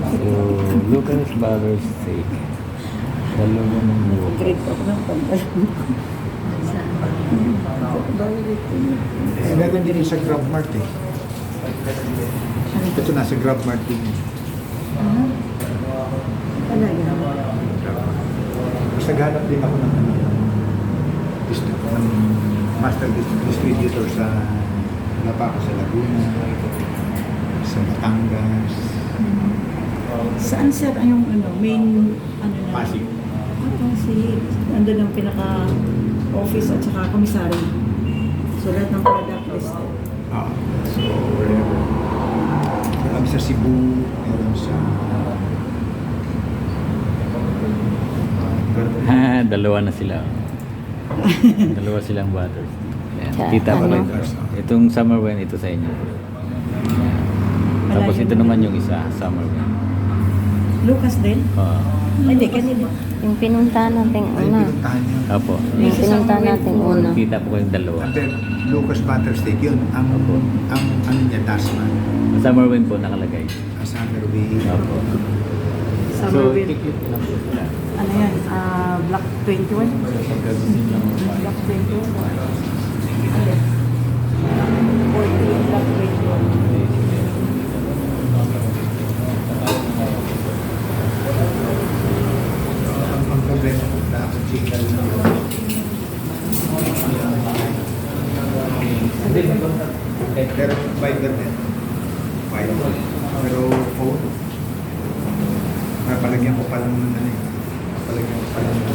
So, Lucas Butter's steak. Dalawa ng Lucas. Grade ako ng pagkakas. Meron din sa Grab Mart eh. Ito nasa Grab Mart din. Talaga. Mas naghanap din ako ng master distributor sa Napaka sa Laguna, sa Batangas, Saan sir ang yung main na? Pasig. Pasig. Nandun ang pinaka-office at saka komisary. So lahat ng product listed. So wherever. Meron sa Cebu, meron sa Dalawa na sila. Dalawa silang butters. Ayan. Kita pa Ano? kayo. Itong summer wine, ito sa inyo. Ayan. Tapos ito naman yung isa, summer wine. Lucas din? Hindi, kanina. Yung pinuntahan natin ay una. pinuntahan niya. Opo. Yung pinuntahan natin una. Kita po kayong dalawa. And then Lucas Butter Steak, yun. Ang ano niya, Tasman. Summer wine po nakalagay. Summer Way. Opo. Summerville. tiklit na po sila. Ano yan? Block 21? Block 21? Ano? 40 Block 21. Ang problema ko na ako jingle na. Pero Viber din. Viber. Pero phone. Palagyan ko pa lang ng ano eh. Palagyan ko pa lang ng